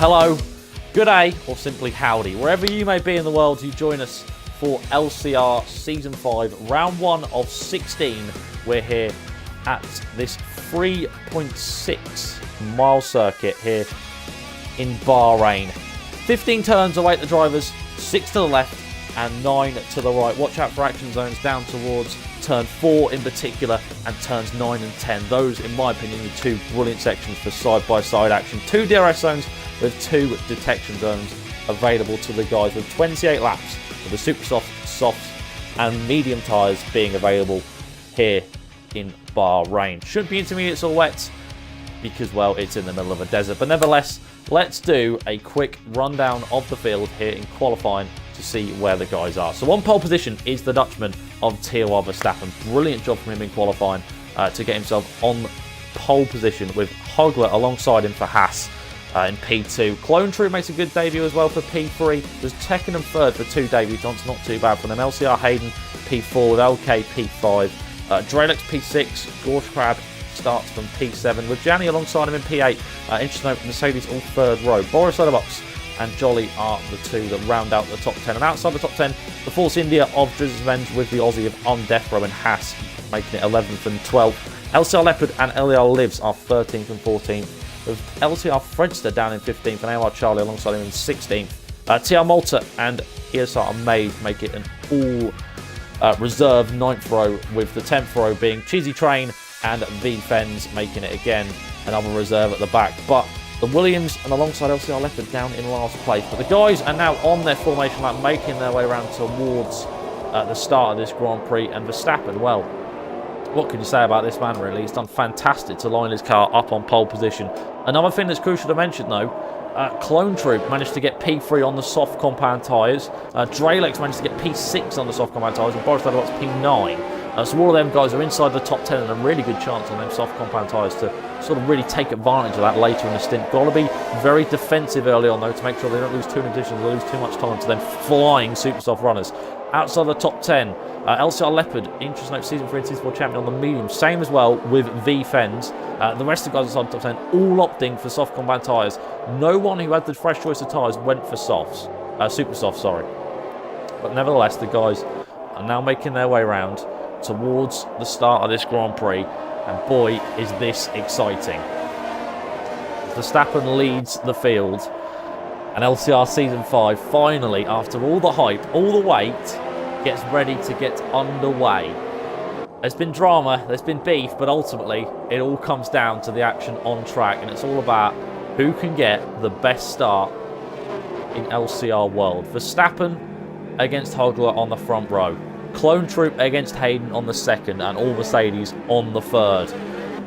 hello, good day, or simply howdy. Wherever you may be in the world, you join us for LCR Season 5, Round 1 of 16. We're here at this 3.6 mile circuit here in Bahrain. 15 turns await the drivers, 6 to the left and 9 to the right. Watch out for action zones down towards turn 4 in particular and turns 9 and 10. Those, in my opinion, are two brilliant sections for side-by-side action. 2 DRS zones with 2 detection zones available to the guys with 28 laps with the super softs and medium tyres being available here in Bahrain. Shouldn't be intermediates or wets because, well, it's in the middle of a desert. But nevertheless, let's do a quick rundown of the field here in qualifying to see where the guys are. So on pole position is the Dutchman of TOR Verstappen. Brilliant job from him in qualifying to get himself on pole position with Hogler alongside him for Haas in P2. Clone Troop makes a good debut as well for P3. There's second and third for 2 debutants, not too bad for them. LCR Hayden P4 with LK P5. Drelex P6, Gorsh Crab starts from P7 with Gianni alongside him in P8. Interesting note, Mercedes all third row. Boris Box and Jolly are the 2 that round out the top 10. And outside the top 10, the Force India of Drizz's Revenge with the Aussie of On Death Row and Haas making it 11th and 12th. LCR Leopard and LCR Lives are 13th and 14th. With LCR Fredster down in 15th and AR Charlie alongside him in 16th. TR Malta and ESR Maze make it an all reserve 9th row, with the 10th row being Cheesy Train and V Fens making it again another reserve at the back. But the Williams and alongside LCR Leopard down in last place. But the guys are now on their formation lap, making their way around towards the start of this Grand Prix. And Verstappen, well, what can you say about this man, really? He's done fantastic to line his car up on pole position. Another thing that's crucial to mention, though, Clone Troop managed to get P3 on the soft compound tyres. Drelex managed to get P6 on the soft compound tyres, and Boris Box P9. So all of them guys are inside the top 10 and a really good chance on them soft compound tyres to sort of really take advantage of that later in the stint. Got to be very defensive early on, though, to make sure they don't lose too many positions or lose too much time to them flying super soft runners. Outside the top 10, LCR Leopard, interesting note, Season 3 and Season 4 champion on the medium. Same as well with V Fens. The rest of the guys outside the top 10 all opting for soft compound tyres. No one who had the fresh choice of tyres went for softs. Super soft, sorry. But nevertheless, the guys are now making their way around towards the start of this Grand Prix. And boy, is this exciting. Verstappen leads the field. And LCR Season 5 finally, after all the hype, all the wait, gets ready to get underway. There's been drama, there's been beef, but ultimately it all comes down to the action on track, and it's all about who can get the best start in LCR world. Verstappen against Hogler on the front row. Clone Troop against Hayden on the second, and all Mercedes on the third.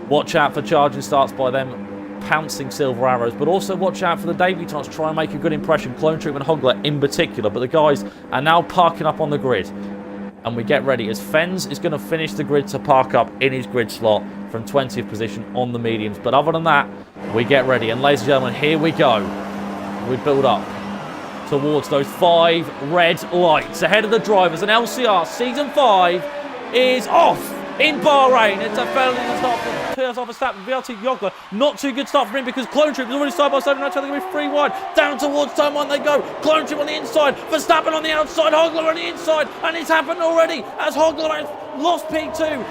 Watch out for charging starts by them pouncing silver arrows, but also watch out for the debutants try and make a good impression, Clone Troop and Hogler in particular. But the guys are now parking up on the grid, and we get ready as Fens is going to finish the grid to park up in his grid slot from 20th position on the mediums. But other than that, we get ready, and ladies and gentlemen, here we go. We build up towards those 5 red lights ahead of the drivers, and LCR Season 5 is off in Bahrain. It's a fairly good start for Verstappen. VLT Hogler, not too good start for him because Clone Troop is already side by side, and now they're going to be 3 wide. Down towards turn 1 they go. Clone Troop on the inside, Verstappen on the outside, Hogler on the inside, and it's happened already as Hogler has lost P2.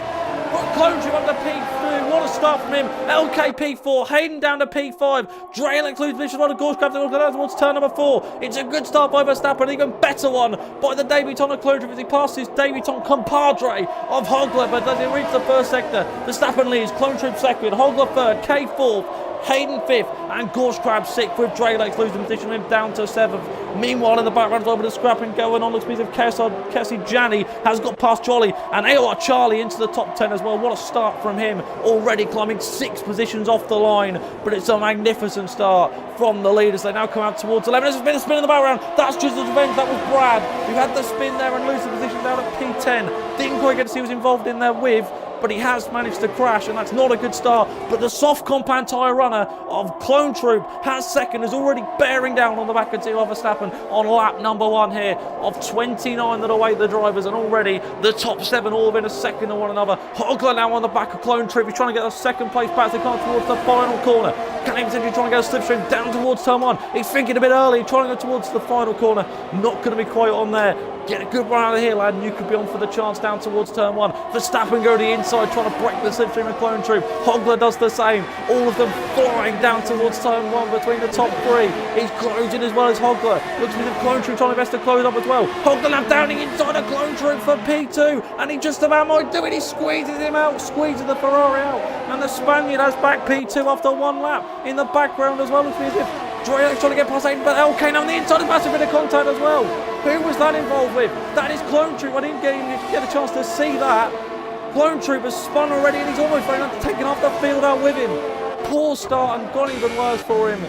Clone Troop under P3, what a start from him. LK P4, Hayden down to P5. Drelex loses position on a Gorsh Crab towards turn number 4. It's a good start by Verstappen, an even better one by the debutant of Clone Troop as he passes his debutant compadre of Hogler, but does he reach the first sector? Verstappen leads, Clone Troop second, Hogler third, K fourth, Hayden 5th, and Gorsh Crab 6th, with Drelex losing position him down to 7th. Meanwhile, in the background, a bit of scrapping going on. Looks to be as if Cassie Gianni has got past Jolly, and AOR Charlie into the top 10 as well. What a start from him, already climbing 6 positions off the line. But it's a magnificent start from the leaders. They now come out towards 11. There's been a spin in the background. That's Drizzle's Revenge. That was Brad, who had the spin there and lose the position down at P10. Didn't quite get to see who was involved in there with, but he has managed to crash, and that's not a good start. But the soft compound tyre runner of Clone Troop has second, is already bearing down on the back of TOR Verstappen on lap number 1 here of 29 that await the drivers, and already the top 7 all within a second of one another. Hogler now on the back of Clone Troop. He's trying to get the second place back as they come towards the final corner. Can he potentially try and get a slipstream down towards turn 1? He's thinking a bit early, trying to go towards the final corner. Not going to be quite on there. Get a good run out of here, lad, and you could be on for the chance down towards turn 1. Verstappen go to the inside, trying to break the slipstream of Clone Troop. Hogler does the same. All of them flying down towards turn 1 between the top 3. He's closing as well as Hogler. Looks as if Clone Troop trying to best to close up as well. Hogler now down the inside of Clone Troop for P2, and he just about might do it. He squeezes him out, squeezes the Ferrari out, and the Spaniard has back P2 after 1 lap. In the background as well, looks as if Dreyek's trying to get past Hayden, but LK now on the inside, a massive bit of contact as well. Who was that involved with? That is Clone Troop. I didn't get a chance to see that. Clone Troop has spun already, and he's almost taken off the field out with him. Poor start, and gone even worse for him.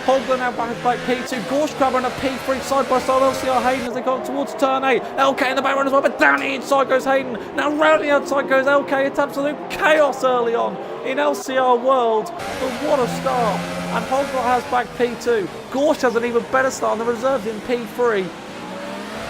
Hogler now back P2. Gorshkrabber and a P3 side by side. LCR Hayden as they go towards turn 8. LK in the background as well, but down the inside goes Hayden. Now round the outside goes LK. It's absolute chaos early on in LCR world. But what a start. And Hogler has back P2. Gorsh has an even better start on the reserves in P3.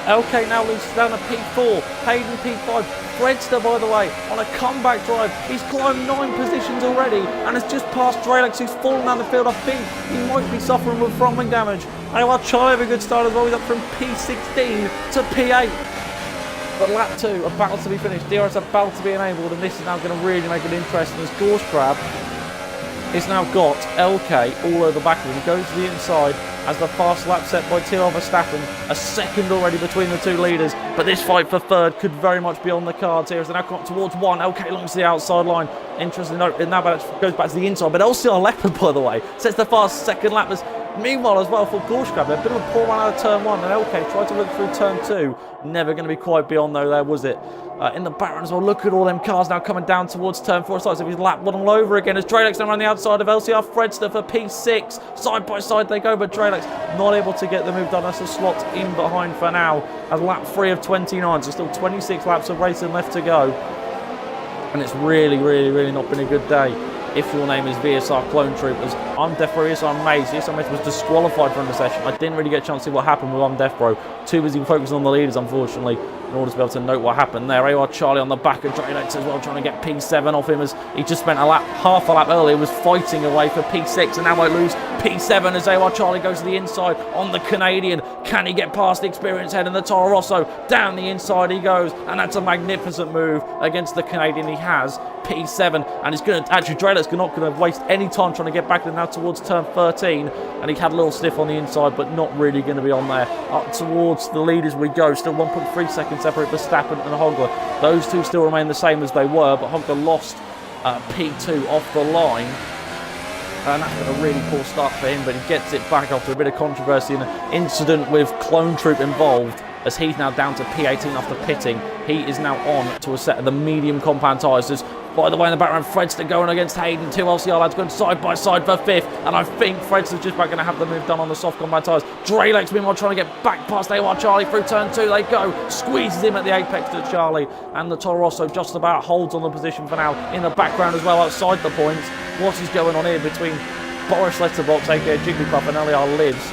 LK now loses down to P4. Hayden P5. Fredster, by the way, on a comeback drive. He's climbed 9 positions already and has just passed Dreylex, who's fallen down the field. I think he might be suffering with front wing damage. And Charlie have a good start as well. He's up from P16 to P8. But lap 2, about to be finished. DRS about to be enabled, and this is now going to really make it interesting as Gorshkrab is now got LK all over the back of him. He goes to the inside as the fast lap set by Tyrrell Verstappen. A second already between the two leaders, but this fight for third could very much be on the cards here as they now come up towards 1. LK longs to the outside line. Interesting note, now goes back to the inside, but LCR Leopard, by the way, sets the fast second lap. Meanwhile as well for Gorshkrab, a bit of a poor run out of turn 1, and LK tried to look through turn 2. Never going to be quite beyond though there, was it? In the background as well, look at all them cars now coming down towards turn 4. It's like if he's lapped one all over again as Dreylex now around the outside of LCR Fredster for P6. Side by side they go, but Dreylex not able to get the move done. That's a slot in behind for now as lap 3 of 29. So still 26 laps of racing left to go. And it's really not been a good day if your name is VSR Clone Troopers. I'm Death Row, VSR Maze. VSR Maze was disqualified from the session. I didn't really get a chance to see what happened with Death Row. Too busy focusing on the leaders, unfortunately, in order to be able to note what happened there. AR Charlie on the back of Dreylex as well, trying to get P7 off him as he just spent half a lap earlier, was fighting away for P6 and now might lose P7 as AR Charlie goes to the inside on the Canadian. Can he get past the Experience Head and the Toro Rosso? Down the inside he goes, and that's a magnificent move against the Canadian. He has P7, and he's going to actually Dreylex not going to waste any time trying to get back there now towards turn 13, and he had a little stiff on the inside, but not really going to be on there. Up towards the leaders we go, still 1.3 seconds separate Verstappen and Hogler. Those two still remain the same as they were, but Hogler lost P2 off the line, and that's been a really poor start for him, but he gets it back after a bit of controversy and an incident with Clone Troop involved, as he's now down to P18 after pitting. He is now on to a set of the medium compound tyres. By the way, in the background, Fredster going against Hayden. 2 LCR lads going side by side for 5th. And I think Fredster's just about going to have the move done on the soft compound tyres. Dreylex, meanwhile, trying to get back past AR Charlie through turn 2. They go. Squeezes him at the apex to Charlie. And the Toro Rosso just about holds on the position for now. In the background as well, outside the points. What is going on here between Boris Letterbox, aka Jigglypuff, and LCR Lives?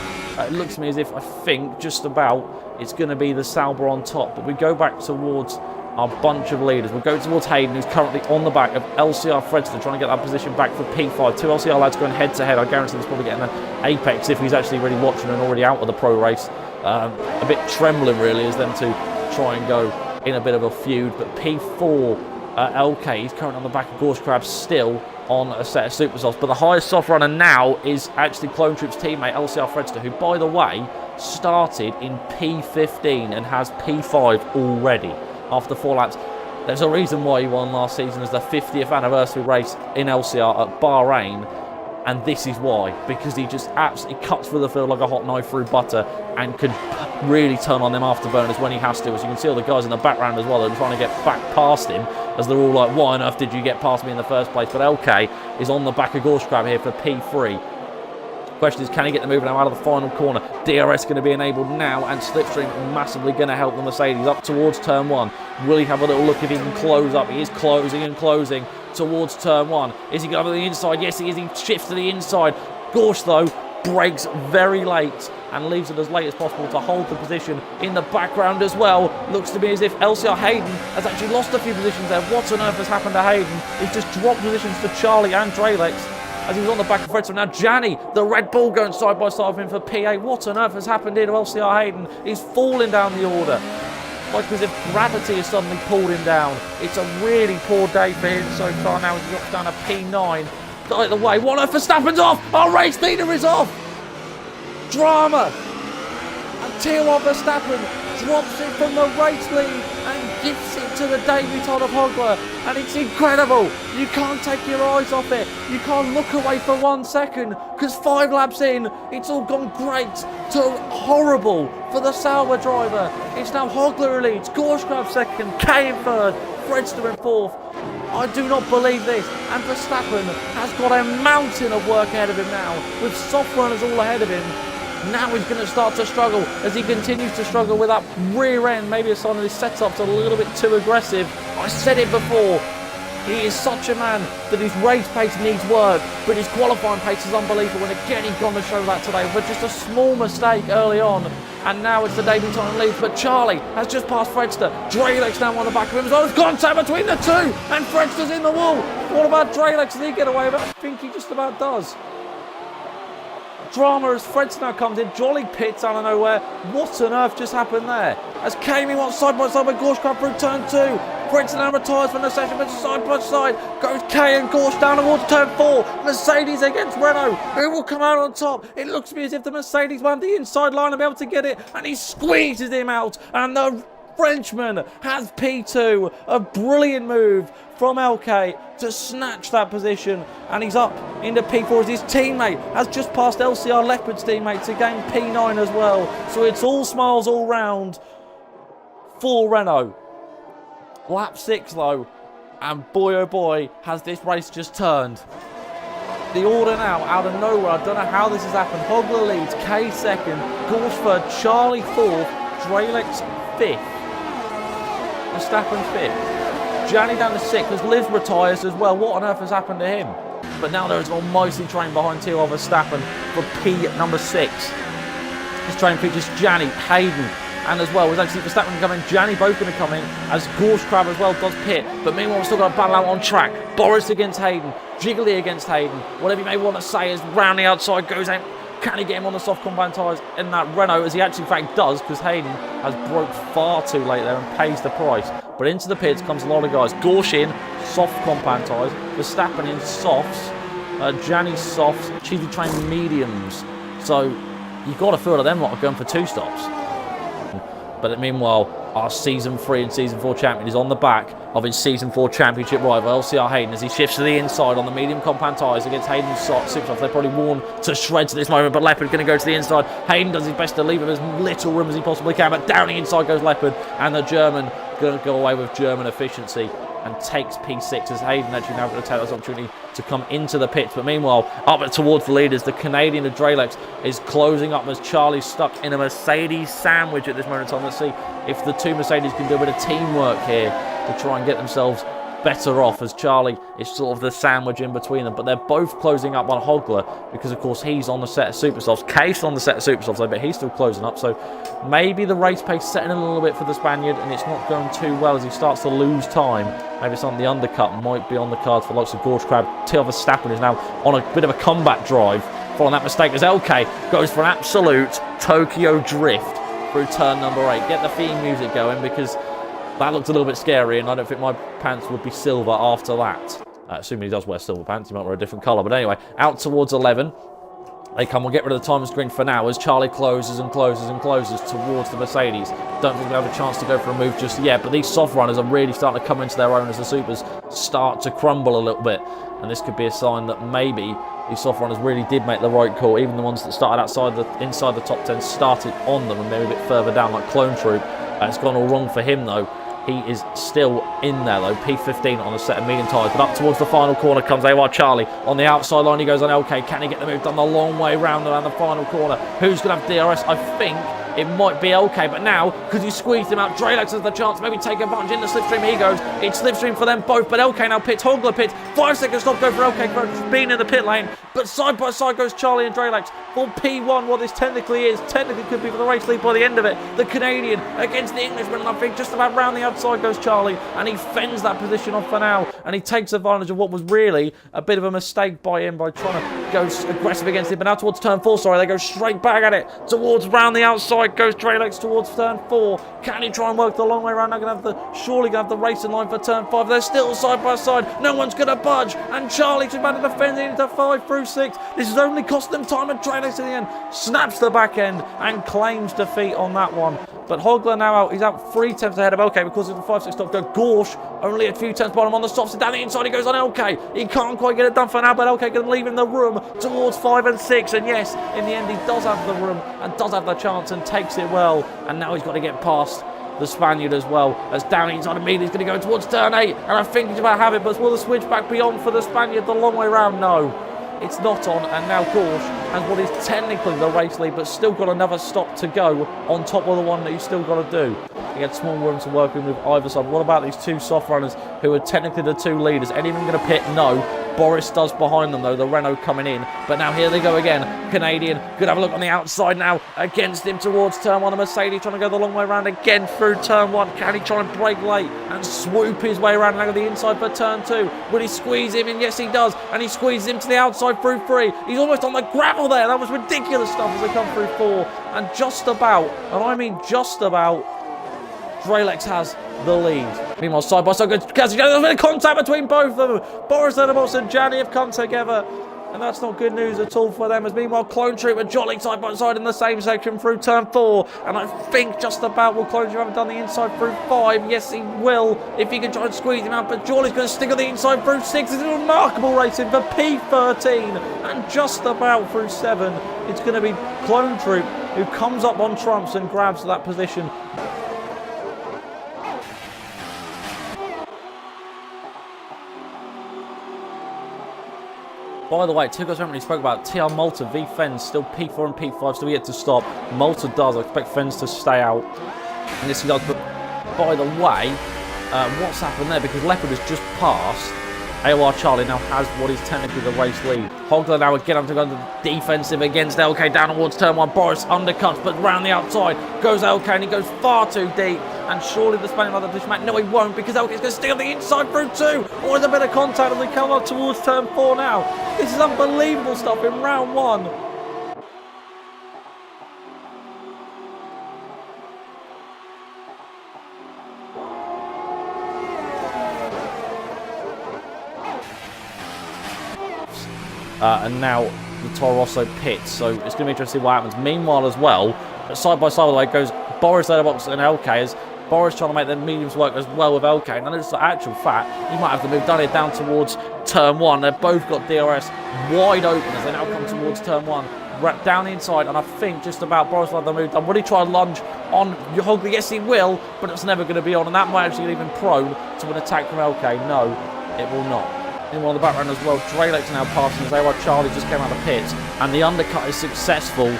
It looks to me as if I think just about it's going to be the Sauber on top. But we go back towards our bunch of leaders. We'll go towards Hayden, who's currently on the back of LCR Fredster, trying to get that position back for P5. 2 LCR lads going head to head. I guarantee he's probably getting an apex if he's actually really watching and already out of the pro race. A bit trembling really as them to try and go in a bit of a feud. But P4 LK, he's currently on the back of Gorshkrab, still on a set of super softs. But the highest soft runner now is actually Clone Troop's teammate LCR Fredster, who, by the way, started in P15 and has P5 already after 4 laps. There's a reason why he won last season as the 50th anniversary race in LCR at Bahrain, and this is why, because he just absolutely cuts through the field like a hot knife through butter and can really turn on them afterburners when he has to. As you can see all the guys in the background as well, they're trying to get back past him as they're all like, why on earth did you get past me in the first place? But LK is on the back of Gorshkrab here for P3. Question is, can he get the move now out of the final corner? DRS going to be enabled now, and Slipstream massively going to help the Mercedes up towards turn 1. Will he have a little look if he can close up? He is closing and closing towards turn 1. Is he going to the inside? Yes, he is. He shifts to the inside. Gorsh, though, brakes very late and leaves it as late as possible to hold the position. In the background as well, looks to be as if LCR Hayden has actually lost a few positions there. What on earth has happened to Hayden? He's just dropped positions to Charlie and Dreylex. as he was on the back of Fredstone. Now Gianni, the Red Bull, going side by side with him for P8. What on earth has happened here to LCR Hayden? He's falling down the order, like as if gravity has suddenly pulled him down. It's a really poor day for him so far. Now he drops down to P9. Out the way. What on earth? Verstappen's off! Our race leader is off! Drama! Until Verstappen drops it from the race lead and gives it to the debutant of Hogler, and it's incredible. You can't take your eyes off it. You can't look away for 1 second, because 5 laps in, it's all gone great to horrible for the Sauber driver. It's now Hogler who leads, Gorshkrab second, K in third, Fredstone in fourth. I do not believe this, and Verstappen has got a mountain of work ahead of him now, with soft runners all ahead of him. Now he's going to start to struggle as he continues to struggle with that rear end. Maybe a sign of his setup's a little bit too aggressive. I said it before. He is such a man that his race pace needs work, but his qualifying pace is unbelievable. And again, he's gone to show that today for just a small mistake early on. And now it's the debutant lead. But Charlie has just passed Fredster. Drelix now on the back of him as well. There's contact between the two, and Fredster's in the wall. What about Drelix? Does he get away with it? I think he just about does. Drama as Fredster now comes in. Jolly pits out of nowhere. What on earth just happened there? As Kami wants side by side with Gorshkrab through turn 2. Fredster now retires from the session, but side by side goes K and Gorsh down towards turn 4. Mercedes against Renault. Who will come out on top? It looks to me as if the Mercedes won the inside line and be able to get it, and he squeezes him out, and the Frenchman has P2. A brilliant move from LK to snatch that position, and he's up into P4 as his teammate has just passed LCR Leopard's teammate to gain P9 as well. So it's all smiles all round for Renault. Lap 6 though, and boy oh boy has this race just turned. The order now, out of nowhere, I don't know how this has happened. Hogler leads, K second, Gorsh third, Charlie fourth, Drelix fifth, Verstappen fifth. Gianni down to 6th as Liv retires as well. What on earth has happened to him? But now there is an almighty train behind Theo Verstappen for P number 6. This train features Gianni, Hayden, and as well, we've actually Verstappen coming, Gianni both going to come in, as Gorshkrab as well does pit. But meanwhile, we've still got a battle out on track. Boris against Hayden, Jiggly against Hayden. Whatever you may want to say is round the outside goes out. Can he get him on the soft compound tyres in that Renault? As he actually in fact does, because Hayden has broke far too late there and pays the price. But into the pits comes a lot of guys. Gorsh in, soft compound tyres. Verstappen in softs. Gianni softs. Cheesy Train mediums. So you've got to feel that them lot are going for 2 stops. But meanwhile, our Season 3 and Season 4 champion is on the back of his Season 4 championship rival, LCR Hayden, as he shifts to the inside on the medium compound tyres against Hayden's Supersoft. They're probably worn to shreds at this moment, but Leopard going to go to the inside. Hayden does his best to leave him as little room as he possibly can, but down the inside goes Leopard, and the German going to go away with German efficiency and takes P6 as Hayden actually now going to take this opportunity to come into the pits. But meanwhile, up towards the leaders, the Canadian of Drelix is closing up as Charlie's stuck in a Mercedes sandwich at this moment in time. Let's see if the 2 Mercedes can do a bit of teamwork here to try and get themselves better off, as Charlie is sort of the sandwich in between them. But they're both closing up on Hogler because, of course, he's on the set of Supersofts. Case on the set of Supersofts, though, but he's still closing up. So maybe the race pace setting in a little bit for the Spaniard, and it's not going too well as he starts to lose time. Maybe some of the undercut might be on the cards for lots of Gorshkrab. Theo Verstappen is now on a bit of a comeback drive following that mistake as LK goes for an absolute Tokyo drift through turn number 8. Get the theme music going, because that looked a little bit scary, and I don't think my pants would be silver after that. Assuming he does wear silver pants, he might wear a different colour. But anyway, out towards 11. They come, we'll get rid of the time screen for now as Charlie closes and closes and closes towards the Mercedes. Don't think they'll have a chance to go for a move just yet, but these soft runners are really starting to come into their own as the Supers start to crumble a little bit. And this could be a sign that maybe these soft runners really did make the right call. Even the ones that started inside the top 10 started on them and maybe a bit further down, like Clone Troop. It's gone all wrong for him though. He is still in there though, P15 on a set of medium tyres. But up towards the final corner comes AWR Charlie. On the outside line he goes on LK. Can he get the move done the long way round around the final corner? Who's going to have DRS? I think it might be LK, but now, because he squeezed him out, Drelex has the chance to maybe take advantage in the slipstream. He goes, it's slipstream for them both, but LK now pits, Hogler pits, 5 seconds stop go for LK, for being in the pit lane, but side by side goes Charlie and Drelex for P1, what this technically could be for the race lead by the end of it. The Canadian against the Englishman, and I think just about round the outside goes Charlie, and he fends that position off for now, and he takes advantage of what was really a bit of a mistake by him by trying to go aggressive against it, but now towards turn 4, sorry, they go straight back at it, towards round the outside goes Drelex towards turn 4, can he try and work the long way around? Now surely gonna have the racing line for turn 5, they're still side by side, no one's gonna budge, and Charlie too bad to defend into 5 through 6, this has only cost them time, and Drelex in the end snaps the back end and claims defeat on that one. But Hogler now out, he's out 3 tenths ahead of LK because of the 5-6 stop go. Gorsh only a few tenths bottom on the softs, and down the inside he goes on LK. He can't quite get it done for now, but LK can leave him the room towards 5 and 6. And yes, in the end he does have the room and does have the chance and takes it well. And now he's got to get past the Spaniard as well, as down inside immediately he's going to go towards turn 8. And I think he's about to have it, but will the switch back beyond for the Spaniard the long way round? No. It's not on, and now Gorsh has what is technically the race lead, but still got another stop to go on top of the one that he's still got to do. He had small room to work with either side. What about these 2 soft runners who are technically the 2 leaders? Any of them going to pit? No. Boris does behind them though, the Renault coming in. But now here they go again. Canadian, could have a look on the outside now against him towards turn 1. The Mercedes trying to go the long way around again through turn 1. Can he try and brake late and swoop his way around now to the inside for turn 2? Will he squeeze him in? Yes, he does. And he squeezes him to the outside through 3. He's almost on the gravel there. That was ridiculous stuff as they come through 4. And just about, and I mean just about, Drelex has the lead. Meanwhile, side by side goes Kaz. There's a bit of contact between both of them. Boris Lennox and Gianni have come together, and that's not good news at all for them. As meanwhile, Clone Troop are jolling side by side in the same section through turn 4, and I think just about will Clone Troop have done the inside through 5. Yes, he will if he can try and squeeze him out. But Jolly's going to stick on the inside through 6. It's a remarkable racing for P13, and just about through 7, it's going to be Clone Troop who comes up on trumps and grabs that position. By the way, 2 guys haven't really spoke about TR Malta v Fens, still P4 and P5, still yet to stop. Malta does, I expect Fens to stay out. And yes, he does, but by the way, what's happened there? Because Leopard has just passed. AOR Charlie now has what is technically the race lead. Hogler now again to go to the defensive against LK down towards turn 1. Boris undercuts, but round the outside goes LK, and he goes far too deep. And surely the Spaniard will have the push. No, he won't, because LK is going to stay on the inside through 2. Or is a bit of contact as they come up towards turn 4 now. This is unbelievable stuff in round 1. And now the Toro Rosso pits, so it's going to be interesting to see what happens. Meanwhile as well, side by side by the way, goes Boris Letterbox and LK, as Boris trying to make the mediums work as well with LK. And it's the actual fact, he might have to move down here down towards turn 1. They've both got DRS wide open as they now come towards turn 1. Down the inside, and I think just about Boris will have the move done. Will he try and lunge on Hogler? Yes, he will, but it's never going to be on, and that might actually get even prone to an attack from LK. No, it will not. Meanwhile, the background as well, Drelex now passing as AOR Charlie just came out of the pits, and the undercut is successful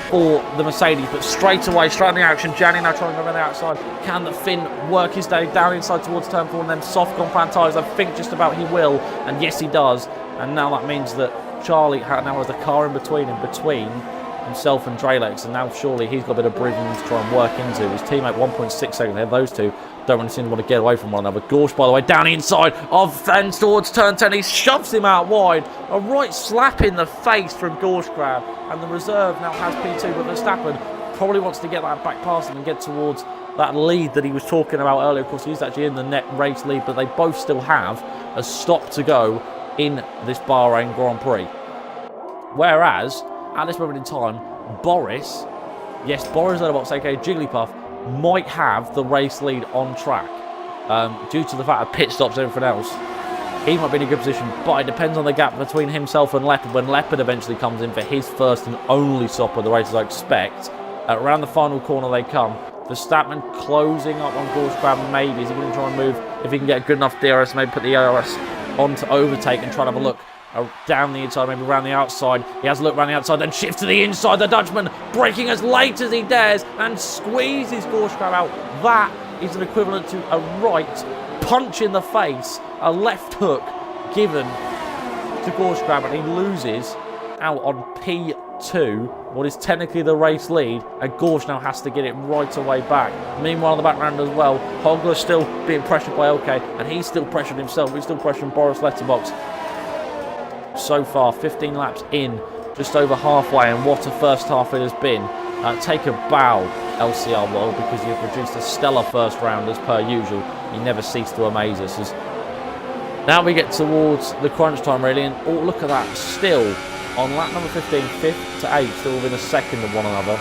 for the Mercedes, but straight away, straight in the action, Gianni now trying to go around the outside. Can the Finn work his day down inside towards turn 4 and then soft compound tyres? I think just about he will, and yes he does, and now that means that Charlie now has the car in between himself and Drelex, and now surely he's got a bit of breathing room to try and work into. His teammate 1.6 seconds ahead. Those two don't really seem to want to get away from one another. Gorsh, by the way, down the inside of Fens towards turn 10. He shoves him out wide. A right slap in the face from Gorsh grab, and the reserve now has P2, but Verstappen probably wants to get that back past him and get towards that lead that he was talking about earlier. Of course, he's actually in the net race lead, but they both still have a stop to go in this Bahrain Grand Prix. Whereas, at this moment in time, Boris Letterbox, aka Jigglypuff, might have the race lead on track due to the fact of pit stops and everything else. He might be in a good position, but it depends on the gap between himself and Leopard when Leopard eventually comes in for his first and only stop of the race, as I expect. Around the final corner they come. Verstappen closing up on Gorsh grab, maybe. Is he going to try and move? If he can get a good enough DRS, maybe put the ERS on to overtake and try to have a look down the inside, maybe around the outside. He has a look around the outside, then shifts to the inside. The Dutchman braking as late as he dares and squeezes Gorskrab out. That is an equivalent to a right punch in the face, a left hook given to Gorskrab, and he loses out on P2, what is technically the race lead, and Gorsh now has to get it right away back. Meanwhile, in the background as well, Hogler's still being pressured by LK, and he's still pressuring himself. He's still pressuring Boris Letterbox. So far, 15 laps in, just over halfway, and what a first half it has been. Take a bow, LCR World, because you've produced a stellar first round as per usual. You never cease to amaze us. Now we get towards the crunch time, really, and oh, look at that, still on lap number 15, 5th to 8th, still within a second of one another.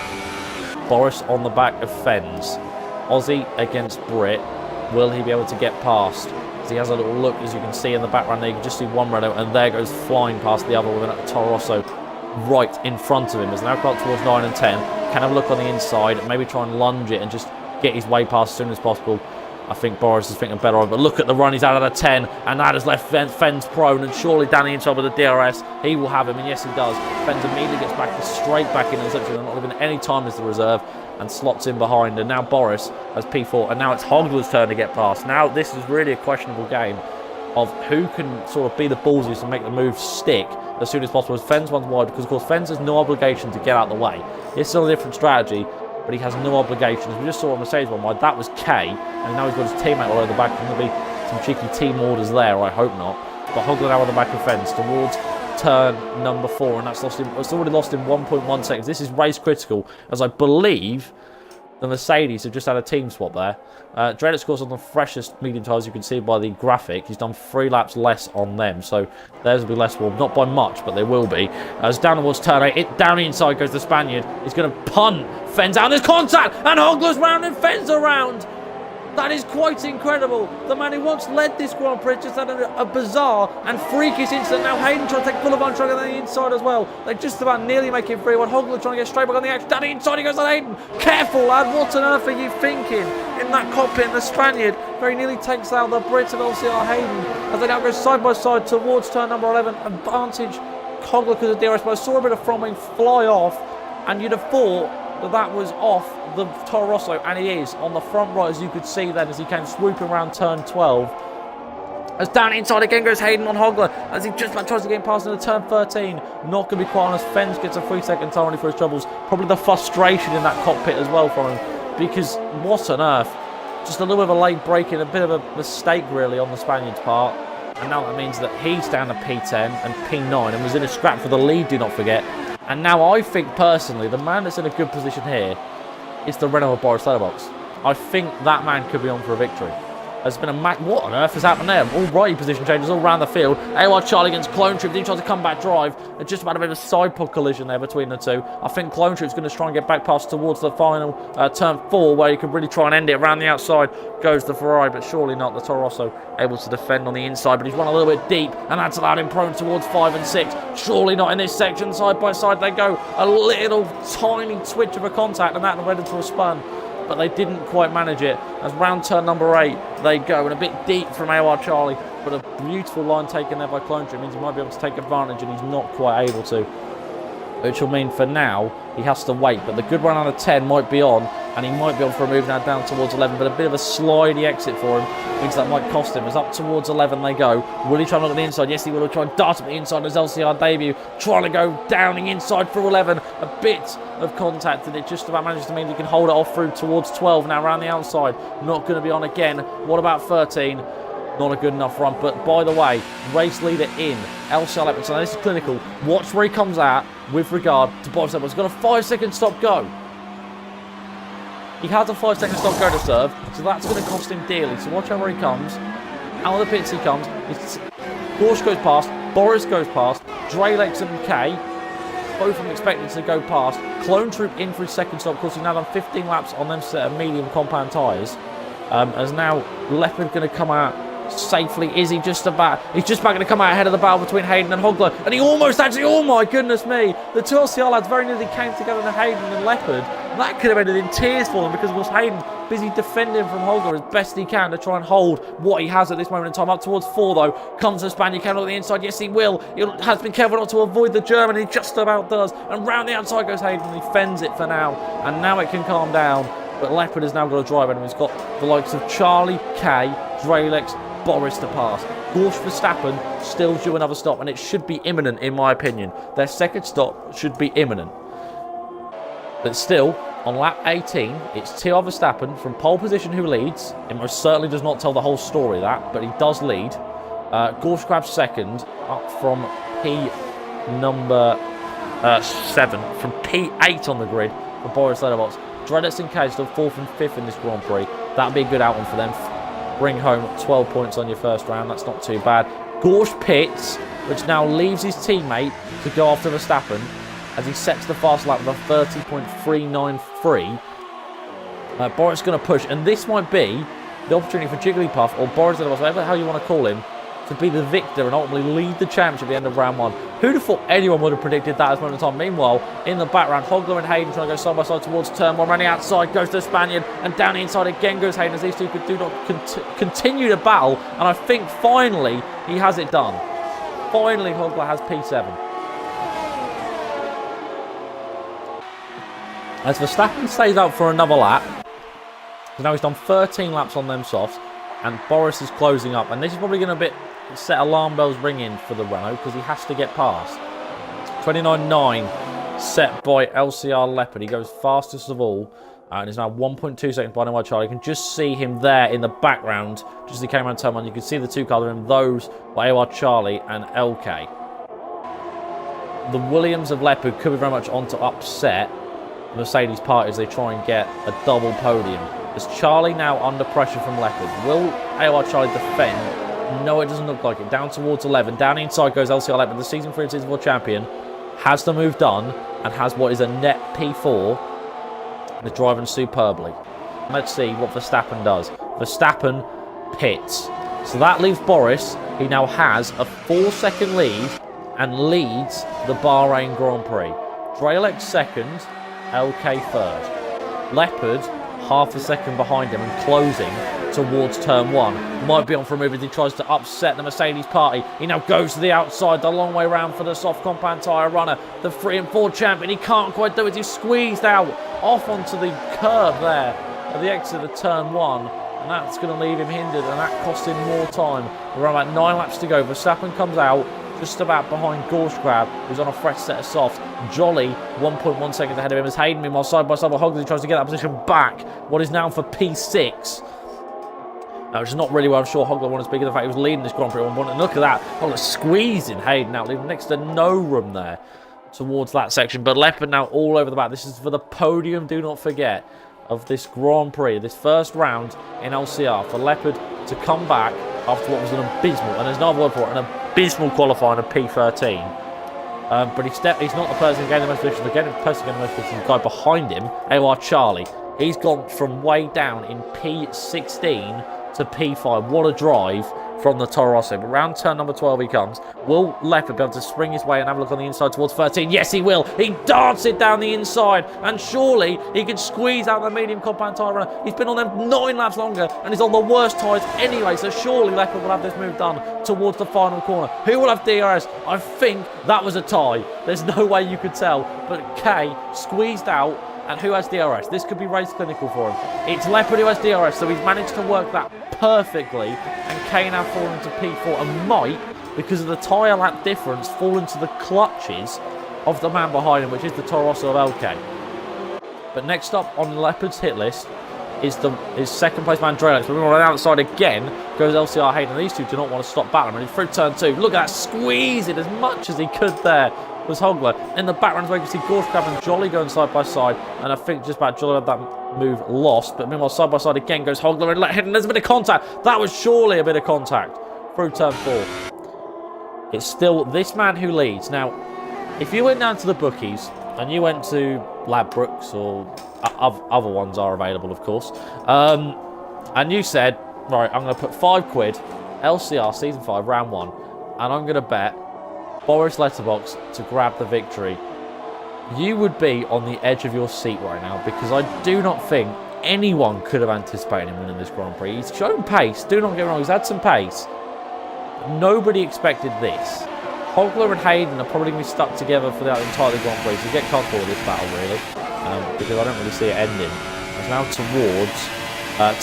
Boris on the back of Fens. Aussie against Brit. Will he be able to get past? As he has a little look, as you can see in the background there, you can just see one Renault, and there goes flying past the other with a Toro Rosso right in front of him. As now got towards 9 and 10. Can have a look on the inside, maybe try and lunge it and just get his way past as soon as possible. I think Boris is thinking better of it, but look at the run he's out of the 10, and that has left Fens prone, and surely down the inside with the DRS, he will have him, and yes he does. Fens immediately gets back, straight back in the section, not given any time as the reserve, and slots in behind, and now Boris has P4, and now it's Hogler's turn to get past. Now this is really a questionable game of who can sort of be the ballsiest and make the move stick as soon as possible, as Fens runs wide, because of course Fens has no obligation to get out of the way. It's still a different strategy, but he has no obligation. As we just saw on Mercedes one wide, that was K, and now he's got his teammate all over the back. There's going to be some cheeky team orders there, I hope not. But Hogler now on the back of Fens towards turn number 4, and that's lost him. It's already lost him 1.1 seconds. This is race critical, as I believe the Mercedes have just had a team swap there. Dread, of course, on the freshest medium tyres, you can see by the graphic. He's done 3 laps less on them, so theirs will be less warm. Not by much, but they will be. As down towards turn 8, down the inside goes the Spaniard. He's going to punt Fens out. There's contact, and Hogler's round and Fens around. That is quite incredible. The man who once led this Grand Prix just had a bizarre and freakish incident. Now Hayden trying to take full advantage on the inside as well. They just about nearly make it free. When Hogler trying to get straight back on the action. Down the inside he goes on Hayden. Careful, lad. What on earth are you thinking? In that cockpit, the Spaniard very nearly takes out the Brit of LCR Hayden. As they now go side by side towards turn number 11. Advantage Hogler because of DRS. But I saw a bit of front wing fly off. And you'd have thought that was off the Toro Rosso, and it is on the front right, as you could see then as he came swooping around turn 12. As down inside again goes Hayden on Hogler as he just about tries to get past into turn 13. Not going to be quite honest. Fens gets a 3-second penalty for his troubles. Probably the frustration in that cockpit as well from him, because what on earth, just a little bit of a late break in, a bit of a mistake really on the Spaniard's part. And now that means that he's down to P10 and P9 and was in a scrap for the lead, do not forget. And now I think personally the man that's in a good position here is the Renault of Boris Letterbox. I think that man could be on for a victory. There's been a what on earth has happened there? All righty position changes all around the field. AY Charlie against Clone Troop. He tries to come back drive. There's just about a bit of a side pod collision there between the two. I think Clone Troop's going to try and get back past towards the final turn 4, where you can really try and end it around the outside. Goes the Ferrari, but surely not. The Toro Rosso able to defend on the inside, but he's run a little bit deep, and that's allowed him prone towards 5 and 6. Surely not in this section. Side by side they go. A little tiny twitch of a contact, and that led into a spun. But they didn't quite manage it. As round turn number 8 they go, and a bit deep from AR Charlie, but a beautiful line taken there by Clone Tree means he might be able to take advantage, and he's not quite able to, which will mean for now he has to wait. But the good run out of 10 might be on, and he might be on for a move now down towards 11, but a bit of a slidey exit for him means that might cost him. As up towards 11 they go. Will he try and look at the inside? Yes, he will. Try and dart up the inside in his LCR debut, trying to go down the inside through 11. A bit of contact, and it just about manages to mean he can hold it off through towards 12 now around the outside. Not going to be on again. What about 13? Not a good enough run. But by the way, race leader in LCR Leopard. So this is clinical. Watch where he comes at with regard to Boris Leopard. He's got a 5-second stop go. He has a 5-second stop go to serve, so that's going to cost him dearly. So watch out where he comes. Out of the pits he comes. Porsche goes past. Boris goes past. Drelex and K, both of them expected to go past. Clone Troop in for his second stop. Of course, he's now done 15 laps on them set of medium compound tyres. As now Leopard going to come out safely. Is he just about? He's just about going to come out ahead of the battle between Hayden and Hogler. And he almost actually, oh my goodness me. The two LCR lads very nearly came together in Hayden and Leopard. And that could have ended in tears for them because of course Hayden busy defending from Hogler as best he can to try and hold what he has at this moment in time. Up towards 4 though. Comes the Spaniard, can on the inside. Yes, he will. He has been careful not to avoid the German. He just about does. And round the outside goes Hayden. And he fends it for now. And now it can calm down. But Leopard has now got a drive and he's got the likes of Charlie, Kay, Dralex, Boris to pass. Gorsh Verstappen still due another stop, and it should be imminent in my opinion. Their second stop should be imminent. But still, on lap 18, it's TR Verstappen from pole position who leads. It most certainly does not tell the whole story, that, but he does lead. Gorsh grabs second, up from P number 7, from P8 on the grid for Boris Letterbox. Dralex and Kay still 4th and 5th in this Grand Prix. That'd be a good outcome for them. Bring home 12 points on your first round. That's not too bad. Gorsh pits, which now leaves his teammate to go after Verstappen as he sets the fast lap with a 30.393. Boris going to push, and this might be the opportunity for Jigglypuff or Boris, whatever the hell you want to call him, to be the victor and ultimately lead the championship at the end of round 1. Who'd have thought anyone would have predicted that at this moment in time? Meanwhile, in the background, Hogler and Hayden trying to go side by side towards turn 1. Running outside goes the Spaniard, and down the inside again goes Hayden as these two do not continue to battle. And I think finally he has it done. Finally, Hogler has P7. As Verstappen stays out for another lap, so now he's done 13 laps on them softs, and Boris is closing up. And this is probably going to set alarm bells ringing for the Renault because he has to get past. 29.9 set by LCR Leopard. He goes fastest of all and is now 1.2 seconds behind my Charlie. You can just see him there in the background just as he came around turn 1. You can see the two cars of him. Those by AR Charlie and LK. The Williams of Leopard could be very much on to upset Mercedes party as they try and get a double podium. Is Charlie now under pressure from Leopard? Will AR Charlie defend? No, it doesn't look like it. Down towards 11. Down inside goes LCR Leopard, the Season 3 and Season 4 champion. Has the move done and has what is a net P4. They're driving superbly. Let's see what Verstappen does. Verstappen pits. So that leaves Boris. He now has a 4-second lead and leads the Bahrain Grand Prix. Dralex second, LK third. Leopard half a second behind him and closing towards turn 1. Might be on for a move as he tries to upset the Mercedes party. He now goes to the outside, the long way round for the soft compound tyre runner, the 3 and 4 champion. He can't quite do it. He's squeezed out off onto the curb there at the exit of turn 1. And that's going to leave him hindered, and that costs him more time. We're around about 9 laps to go. Verstappen comes out just about behind Gorsh Grab, who's on a fresh set of softs. Jolly 1.1 seconds ahead of him as Hayden, meanwhile, side by side with Hogler, tries to get that position back. What is now for P6. Which is not really where I'm sure Hogler wanted to speak of the fact he was leading this Grand Prix at 1 point. And look at that, Hogler squeezing Hayden out, leaving next to no room there towards that section. But Leopard now all over the back. This is for the podium, do not forget, of this Grand Prix, this first round in LCR, for Leopard to come back after what was an abysmal, and there's another word for it, an abysmal qualifying of P13. But he's not the person who gained the most positions. The person who gained the most positions, the guy behind him, AR Charlie. He's gone from way down in P16 to P5. What a drive from the Toro Rosso. But round turn number 12 he comes. Will Leopard be able to spring his way and have a look on the inside towards 13? Yes, he will. He darts it down the inside, and surely he can squeeze out the medium compound tyre runner. He's been on them 9 laps longer, and he's on the worst tyres anyway, so surely Leopard will have this move done towards the final corner. Who will have DRS? I think that was a tie. There's no way you could tell, but Kay squeezed out. And who has DRS? This could be race clinical for him. It's Leopard who has DRS, so he's managed to work that perfectly. And Kay now falling to P4 and might, because of the tyre lap difference, fall into the clutches of the man behind him, which is the Toro Rosso of LK. But next up on Leopard's hit list is his second place man Dralex. But on the outside again goes LCR Hayden. These two do not want to stop battling. And he's through turn 2. Look at that, squeeze it as much as he could there. Was Hogler. In the background, where you can see Gorsh Grab and Jolly going side by side, and I think just about Jolly had that move lost, but meanwhile side by side again goes Hogler and Hayden. There's a bit of contact. That was surely a bit of contact through turn 4. It's still this man who leads. Now, if you went down to the bookies and you went to Ladbrokes, or other ones are available, of course, and you said, right, I'm going to put £5 LCR Season 5, Round 1. And I'm going to bet Boris Letterbox to grab the victory. You would be on the edge of your seat right now, because I do not think anyone could have anticipated him winning this Grand Prix. He's shown pace, do not get me wrong, he's had some pace. Nobody expected this. Hogler and Hayden are probably going to be stuck together for the entire Grand Prix, so get comfortable with this battle, really, because I don't really see it ending. It's now towards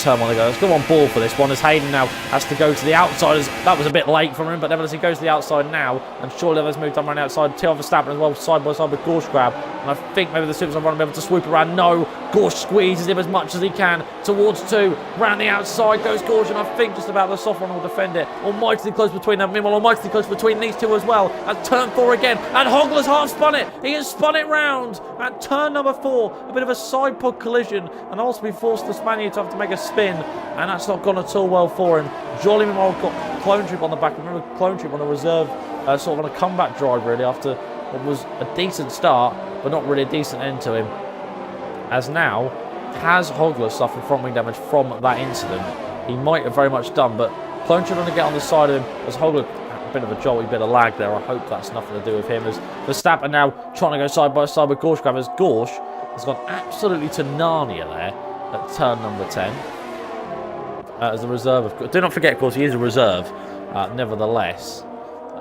turn 1 to go. Let's go on board for this one, as Hayden now has to go to the outsiders. That was a bit late from him, but nevertheless he goes to the outside now, and surely others moved on around the outside. Till Verstappen as well, side by side with Gorsh grab, and I think maybe the Superstar will be able to swoop around. No, Gorsh squeezes him as much as he can towards 2, round the outside goes Gorsh, and I think just about the soft one will defend it. Almightily close between them, meanwhile almightily close between these two as well, at turn 4 again, and Hogler's half spun it. He has spun it round at turn number 4, a bit of a side pod collision, and ultimately forced the Spaniard to have to make a spin, and that's not gone at all well for him. Jolly meanwhile got Clone Troop on the back. Remember, Clone Troop on a reserve, sort of on a comeback drive really, after what was a decent start, but not really a decent end to him. As now, has Hogler suffered front wing damage from that incident? He might have very much done, but Clone Troop going to get on the side of him, as Hogler, a bit of a jolty bit of lag there. I hope that's nothing to do with him, as Verstappen now trying to go side by side with Gorsh grab, as Gorsh has gone absolutely to Narnia there at turn number 10. As a reserve, of course. Do not forget, of course, he is a reserve, nevertheless.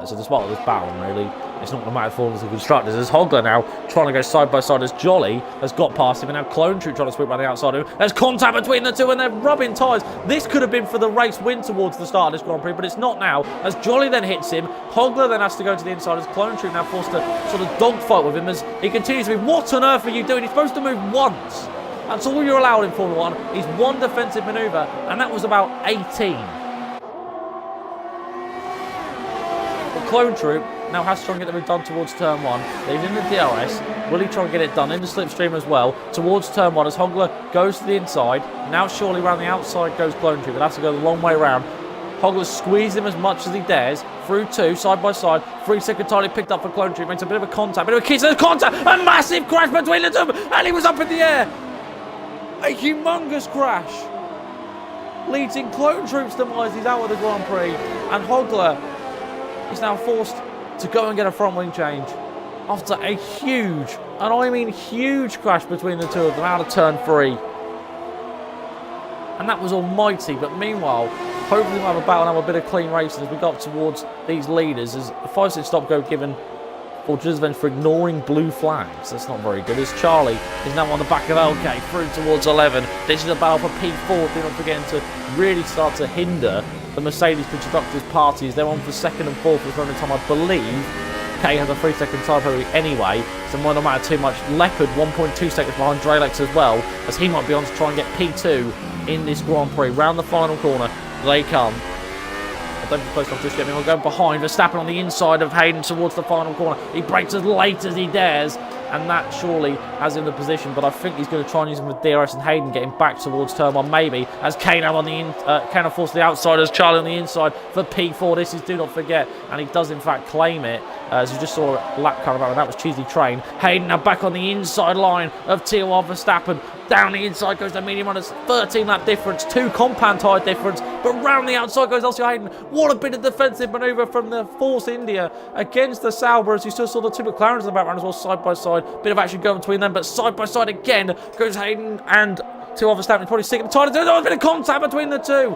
So despite all this battle, really, it's not the matter for the constructors. As Hogler now trying to go side by side, as Jolly has got past him, and now Clone Troop trying to sweep around the outside of him. There's contact between the two, and they're rubbing tyres. This could have been for the race win towards the start of this Grand Prix, but it's not now. As Jolly then hits him, Hogler then has to go to the inside, as Clone Troop now forced to sort of dogfight with him, as he continues to move. What on earth are you doing? He's supposed to move once. That's all you're allowed in Formula 1, is one defensive manoeuvre, and that was about 18. But Clone Troop now has to try and get the move done towards turn 1. He's in the DRS. Will he try and get it done in the slipstream as well? Towards turn 1, as Hogler goes to the inside. Now surely around the outside goes Clone Troop. It has to go the long way around. Hogler squeezes him as much as he dares. Through 2, side by side. 3-second entirely picked up for Clone Troop. Makes a bit of a contact, bit of a kiss. There's contact! A massive crash between the two, and he was up in the air. A humongous crash leads in Clone Troop's demise. He's out of the Grand Prix, and Hogler is now forced to go and get a front wing change after a huge, and I mean huge, crash between the two of them out of turn 3. And that was almighty, but meanwhile, hopefully we'll have a battle and have a bit of clean racing as we got towards these leaders, as a 5-6 stop go given for Gisvens for ignoring blue flags. That's not very good, as Charlie is now on the back of LK through towards 11. This is a battle for P4, do not forget to really start to hinder the Mercedes constructors parties. They're on for 2nd and 4th for the moment time. I believe K has a 3-second time penalty anyway, so it might not matter too much. Leopard 1.2 seconds behind Drelex as well, as he might be on to try and get P2 in this Grand Prix. Round the final corner they come. I don't think close enough just yet. We'll go behind Verstappen on the inside of Hayden towards the final corner. He breaks as late as he dares, and that surely has him in the position, but I think he's going to try and use him with DRS and Hayden getting back towards turn 1 maybe, as Kano on the Kano forced the outside, as Charlie on the inside for P4. This is do not forget, and he does in fact claim it, as you just saw a lap car about, and that was Cheesy Train. Hayden now back on the inside line of T1 Verstappen. Down the inside goes the medium runners, 13 lap difference, 2 compound tyre difference, but round the outside goes LCR Hayden. What a bit of defensive manoeuvre from the Force India against the Sauber, as you still saw the 2 McLarens in the background as well, side by side. Bit of action going between them, but side by side again goes Hayden, and T1 Verstappen probably sticking the tyre. There's a bit of contact between the two.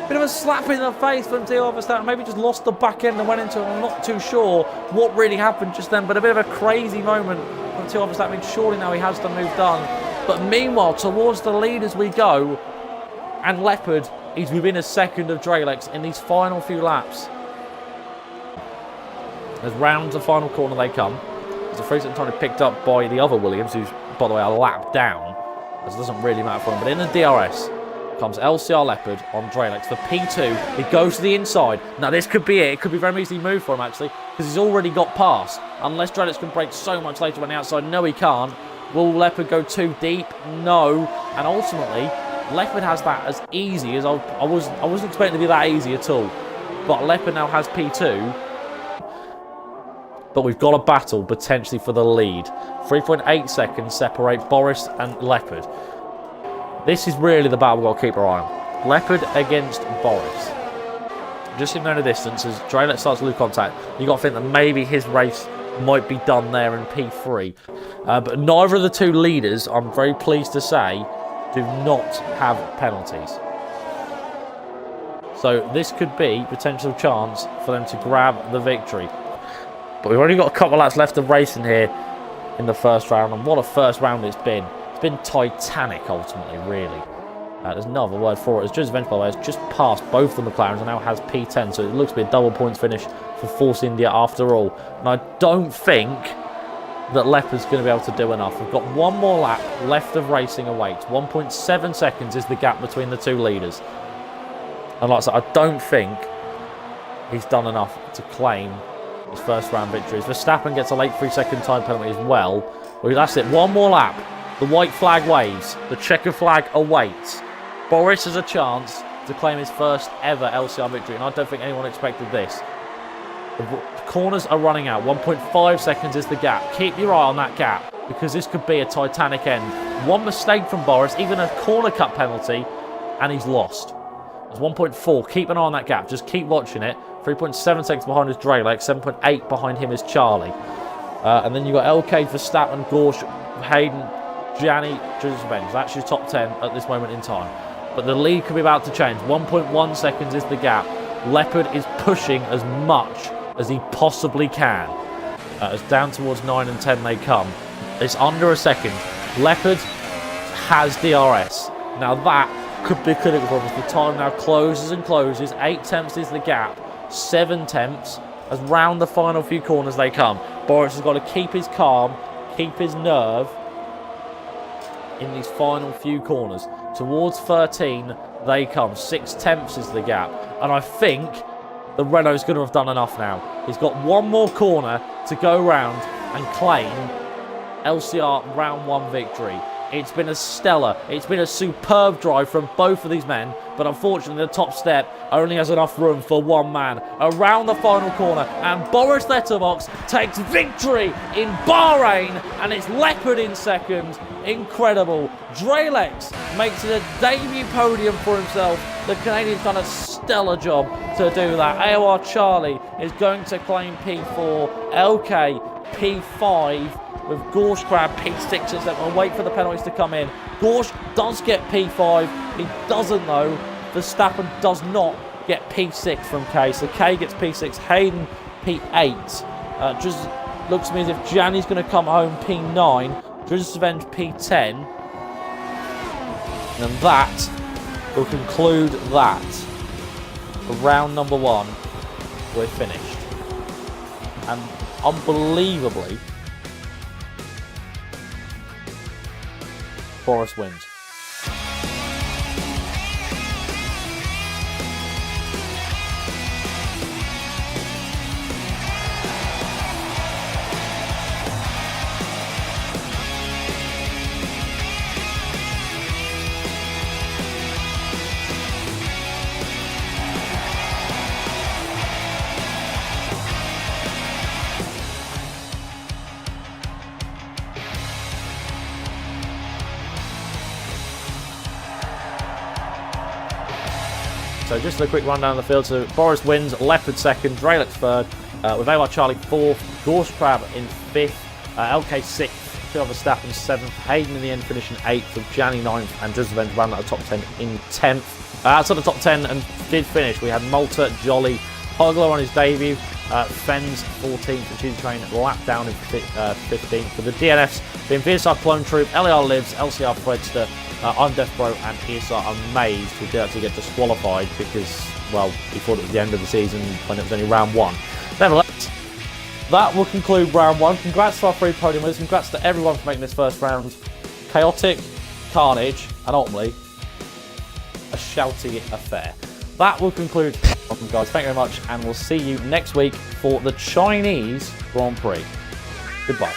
Bit of a slap in the face from T1 Verstappen. Maybe just lost the back end and went into it. I'm not too sure what really happened just then, but a bit of a crazy moment from T1 Verstappen. Surely now he has the move done. But meanwhile, towards the lead as we go, and Leopard is within a second of Drelex in these final few laps. As round the final corner they come. There's a 3-second time picked up by the other Williams, who's, by the way, a lap down, as it doesn't really matter for him. But in the DRS comes LCR Leopard on Drelex for P2. He goes to the inside. Now this could be it. It could be very easily moved for him actually, because he's already got past. Unless Drelex can break so much later on the outside. No, he can't. Will Leopard go too deep? No. And ultimately, Leopard has that as easy as I wasn't expecting to be that easy at all. But Leopard now has P2. But we've got a battle potentially for the lead. 3.8 seconds separate Boris and Leopard. This is really the battle we've got to keep our eye on. Leopard against Boris. just him in the distance as Draylex starts to lose contact. You got to think that maybe his race might be done there in P3. But neither of the two leaders, I'm very pleased to say, do not have penalties. So this could be a potential chance for them to grab the victory. But we've only got a couple of laps left of racing here in the first round, and what a first round it's been. It's been titanic, ultimately, really. There's no other word for it. As Just Venture, by the way, has just passed both the McLarens and now has P10, so it looks to be a double points finish for Force India after all. And I don't think that Leopard's going to be able to do enough. We've got one more lap left of racing awaits. 1.7 seconds is the gap between the two leaders. And like I said, I don't think he's done enough to claim his first round victories. Verstappen gets a late 3-second time penalty as well. Well, that's it. One more lap. The white flag waves. The checkered flag awaits. Boris has a chance to claim his first ever LCR victory, and I don't think anyone expected this. The corners are running out. 1.5 seconds is the gap. Keep your eye on that gap, because this could be a titanic end. One mistake from Boris, even a corner cut penalty, and he's lost. There's 1.4. Keep an eye on that gap. Just keep watching it. 3.7 seconds behind is Draylex. 7.8 behind him is Charlie. And then you've got LK, Verstappen, Gorsh, Hayden, Gianni, Joseph Benz. That's your top 10 at this moment in time. But the lead could be about to change. 1.1 seconds is the gap. Leopard is pushing as much as he possibly can. As down towards 9 and 10 they come. It's under a second. Leopard has DRS. Now that could be critical for him. The time now closes and closes. 8 tenths is the gap. 7 tenths as round the final few corners they come. Boris has got to keep his calm, keep his nerve in these final few corners. Towards 13 they come. 6 tenths is the gap. And I think the Renault's going to have done enough now. He's got one more corner to go round and claim LCR round 1 victory. It's been a stellar, it's been a superb drive from both of these men, but unfortunately the top step only has enough room for one man. Around the final corner, and Boris Letterbox takes victory in Bahrain, and it's Leopard in second. Incredible. Draylex makes it a debut podium for himself. The Canadian's done a stellar job to do that. AOR Charlie is going to claim P4, LK P5, with Gorsh grab P6 and 7. We'll wait for the penalties to come in. Gorsh does get P5. He doesn't though. Verstappen does not get P6 from K. So K gets P6. Hayden P8. Just looks to me as if Gianni's going to come home P9. Joseph P10. And that will conclude that. For round number 1, we're finished. And unbelievably, Boris wins. So just a quick rundown of the field. So Boris wins, Leopard second, Draylex third, with AOR Charlie fourth, Gorsh Crab in fifth, LK sixth, Phil Verstappen seventh, Hayden in the end finishing eighth, with Gianni ninth, and Joseph ran out of top 10 in 10th. Outside the top 10 and did finish, we had Malta, Jolly, Hogler on his debut, Fens 14th, and Cheesy Train lap down in 15th. For the DNFs, being VSR Clone Troop, LAR Lives, LCR Fredster, I'm Death Bro, and ESR Amazed, who did actually get disqualified because, well, he thought it was the end of the season when it was only round 1. Nevertheless, that will conclude round 1. Congrats to our 3 podium winners. Congrats to everyone for making this first round chaotic, carnage, and ultimately a shouty affair. That will conclude. Welcome, guys. Thank you very much, and we'll see you next week for the Chinese Grand Prix. Goodbye.